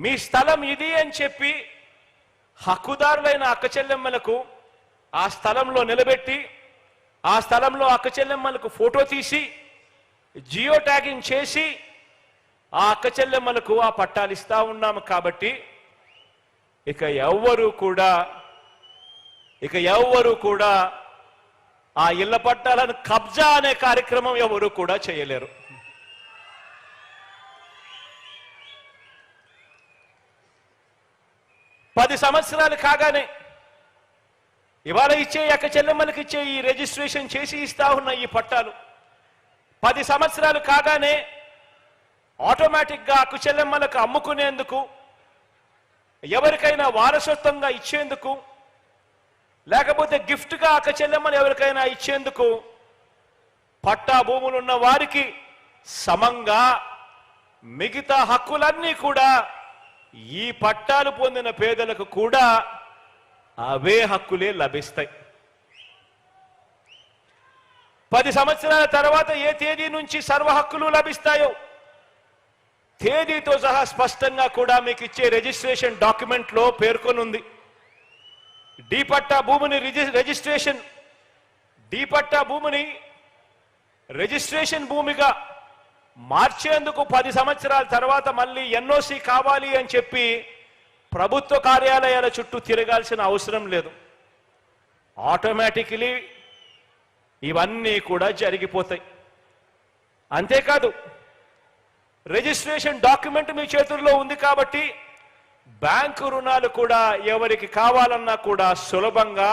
మీ స్థలం ఇది అని చెప్పి హక్కుదారులైన అక్కచెల్లెమ్మలకు ఆ స్థలంలో నిలబెట్టి ఆ స్థలంలో అక్కచెల్లెమ్మలకు ఫోటో తీసి జియో ట్యాగింగ్ చేసి ఆ అక్కచెల్లెమ్మలకు ఆ పట్టాలు ఇస్తా ఉన్నాము. కాబట్టి ఇక ఎవ్వరు కూడా ఆ ఇళ్ల పట్టాలను కబ్జా అనే కార్యక్రమం ఎవరు కూడా చేయలేరు. పది సంవత్సరాలు కాగానే ఇవాళ ఇచ్చే అక్క చెల్లెమ్మలకి ఇచ్చే ఈ రిజిస్ట్రేషన్ చేసి ఇస్తా ఉన్న ఈ పట్టాలు 10 సంవత్సరాలు కాగానే ఆటోమేటిక్గా అక్క చెల్లెమ్మలకు అమ్ముకునేందుకు, ఎవరికైనా వారసత్వంగా ఇచ్చేందుకు, లేకపోతే గిఫ్ట్గా అక్క చెల్లెమ్మలు ఎవరికైనా ఇచ్చేందుకు పట్టా భూములు ఉన్న వారికి సమంగా మిగతా హక్కులన్నీ కూడా ఈ పట్టాలు పొందిన పేదలకు కూడా అవే హక్కులే లభిస్తాయి. 10 సంవత్సరాల తర్వాత ఏ తేదీ నుంచి సర్వ హక్కులు లభిస్తాయో తేదీతో సహా స్పష్టంగా కూడా మీకు ఇచ్చే రిజిస్ట్రేషన్ డాక్యుమెంట్లో పేర్కొనుంది. డి పట్టా భూమిని రిజిస్ట్రేషన్ భూమిగా మార్చేందుకు 10 సంవత్సరాల తర్వాత మళ్ళీ ఎన్ఓసి కావాలి అని చెప్పి ప్రభుత్వ కార్యాలయాల చుట్టూ తిరగాల్సిన అవసరం లేదు. ఆటోమేటికలీ ఇవన్నీ కూడా జరిగిపోతాయి. అంతేకాదు, రిజిస్ట్రేషన్ డాక్యుమెంట్ మీ చేతుల్లో ఉంది కాబట్టి బ్యాంకు రుణాలు కూడా ఎవరికి కావాలన్నా కూడా సులభంగా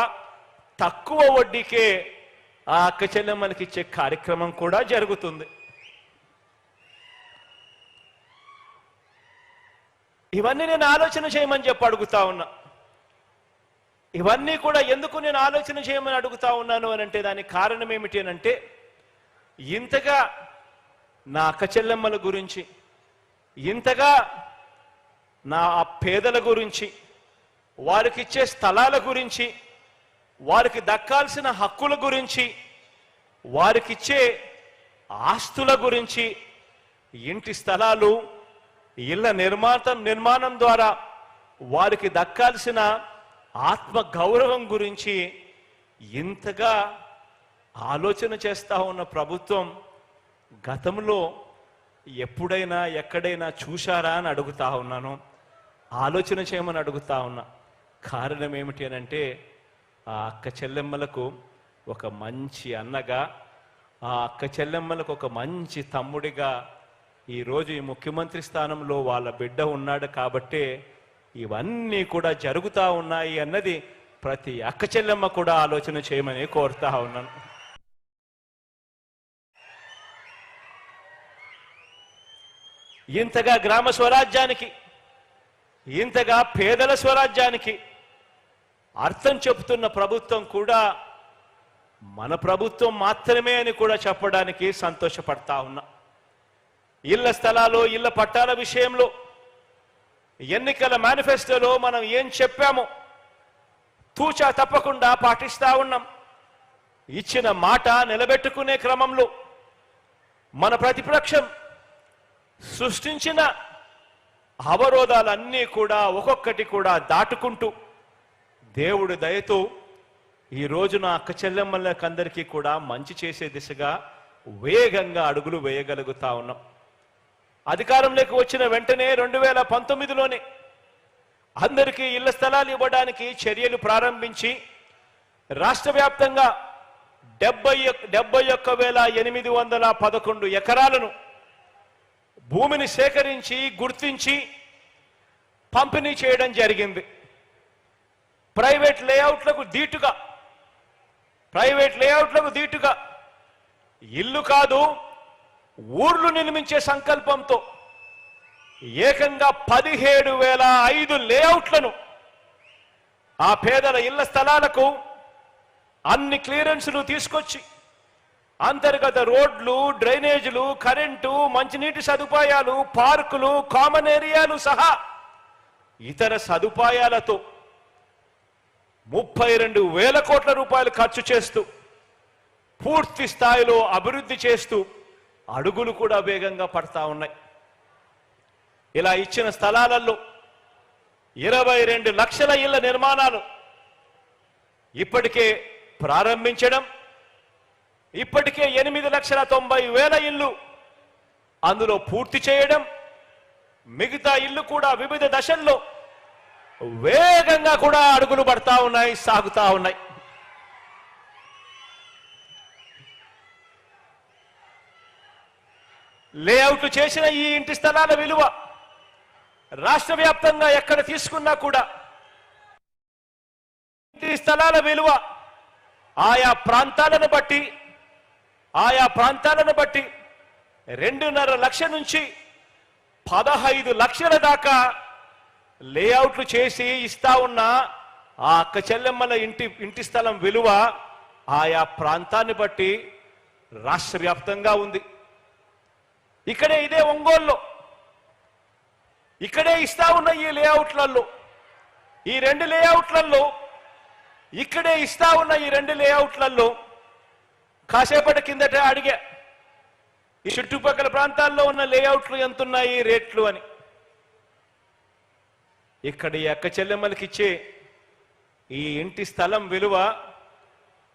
తక్కువ వడ్డీకే ఆ అక్క చెల్లెమ్మలకి ఇచ్చే కార్యక్రమం కూడా జరుగుతుంది. ఇవన్నీ నేను ఆలోచన చేయమని చెప్పి అడుగుతా ఉన్నా. ఇవన్నీ కూడా ఎందుకు నేను ఆలోచన చేయమని అడుగుతా ఉన్నాను అని అంటే దానికి కారణం ఏమిటి అని అంటే, ఇంతగా నా అక్క చెల్లెమ్మల గురించి, ఇంతగా నా పేదల గురించి, వారికి ఇచ్చే స్థలాల గురించి, వారికి దక్కాల్సిన హక్కుల గురించి, వారికిచ్చే ఆస్తుల గురించి, ఇంటి స్థలాలు, ఇళ్ల నిర్మాణం ద్వారా వారికి దక్కాల్సిన ఆత్మ గౌరవం గురించి ఇంతగా ఆలోచన చేస్తా ఉన్న ప్రభుత్వం గతంలో ఎప్పుడైనా ఎక్కడైనా చూశారా అని అడుగుతా ఉన్నాను. ఆలోచన చేయమని అడుగుతా ఉన్నా. కారణం ఏమిటి అని అంటే, ఆ అక్క చెల్లెమ్మలకు ఒక మంచి అన్నగా, ఆ అక్క చెల్లెమ్మలకు ఒక మంచి తమ్ముడిగా ఈరోజు ఈ ముఖ్యమంత్రి స్థానంలో వాళ్ళ బిడ్డ ఉన్నాడు కాబట్టే ఇవన్నీ కూడా జరుగుతూ ఉన్నాయి అన్నది ప్రతి అక్క చెల్లెమ్మ కూడా ఆలోచన చేయమని కోరుతా ఉన్నాను. ఇంతగా గ్రామ స్వరాజ్యానికి, ఇంతగా పేదల స్వరాజ్యానికి అర్థం చెబుతున్న ప్రభుత్వం కూడా మన ప్రభుత్వం మాత్రమే అని కూడా చెప్పడానికి సంతోషపడతా ఉన్నా. ఇళ్ల స్థలాలు, ఇళ్ల పట్టాల విషయంలో ఎన్నికల మేనిఫెస్టోలో మనం ఏం చెప్పామో తూచా తప్పకుండా పాటిస్తా ఉన్నాం. ఇచ్చిన మాట నిలబెట్టుకునే క్రమంలో మన ప్రతిపక్షం సృష్టించిన అవరోధాలన్నీ కూడా ఒక్కొక్కటి కూడా దాటుకుంటూ దేవుడి దయతో ఈ రోజున అక్క చెల్లెమ్మలకందరికీ కూడా మంచి చేసే దిశగా వేగంగా అడుగులు వేయగలుగుతా ఉన్నాం. అధికారంలోకి వచ్చిన వెంటనే 2019లోనే అందరికీ ఇళ్ల స్థలాలు ఇవ్వడానికి చర్యలు ప్రారంభించి రాష్ట్ర వ్యాప్తంగా 71,811 ఎకరాలను భూమిని సేకరించి గుర్తించి పంపిణీ చేయడం జరిగింది. ప్రైవేట్ లేఅవుట్లకు దీటుగా ఇల్లు కాదు, ఊర్లు నిర్మించే సంకల్పంతో ఏకంగా 17,005 లేఅవుట్లను ఆ పేదల ఇళ్ల స్థలాలకు అన్ని క్లియరెన్స్లు తీసుకొచ్చి అంతర్గత రోడ్లు, డ్రైనేజీలు, కరెంటు, మంచినీటి సదుపాయాలు, పార్కులు, కామన్ ఏరియాలు సహా ఇతర సదుపాయాలతో 32,000 కోట్ల రూపాయలు ఖర్చు చేస్తూ పూర్తి స్థాయిలో అభివృద్ధి చేస్తూ అడుగులు కూడా వేగంగా పడతా ఉన్నాయి. ఇలా ఇచ్చిన స్థలాలలో 22 లక్షల ఇళ్ల నిర్మాణాలు ఇప్పటికే ప్రారంభించడం, ఇప్పటికే 8,90,000 ఇళ్ళు అందులో పూర్తి చేయడం, మిగతా ఇళ్ళు కూడా వివిధ దశల్లో వేగంగా కూడా అడుగులు పడతా ఉన్నాయి, సాగుతా ఉన్నాయి. లేఅవుట్లు చేసిన ఈ ఇంటి స్థలాల విలువ రాష్ట్ర వ్యాప్తంగా ఎక్కడ తీసుకున్నా కూడా ఇంటి స్థలాల విలువ ఆయా ప్రాంతాలను బట్టి 2.5 లక్షల నుంచి 15 లక్షల దాకా లేఅవుట్లు చేసి ఇస్తా ఉన్న ఆ అక్క చెల్లెమ్మల ఇంటి స్థలం విలువ ఆయా ప్రాంతాన్ని బట్టి రాష్ట్ర వ్యాప్తంగా ఉంది. ఇక్కడే ఇదే ఒంగోలులో ఇక్కడే ఇస్తా ఉన్న ఈ లేఅవుట్లలో ఈ 2 లేఅవుట్లలో ఇక్కడే ఇస్తా ఉన్న ఈ 2 లేఅవుట్లలో కాసేపటి కిందట అడిగా ఈ చుట్టుపక్కల ప్రాంతాల్లో ఉన్న లేఅవుట్లు ఎంతున్నాయి రేట్లు అని. ఇక్కడ ఈ అక్క చెల్లెమ్మలకి ఇచ్చే ఈ ఇంటి స్థలం విలువ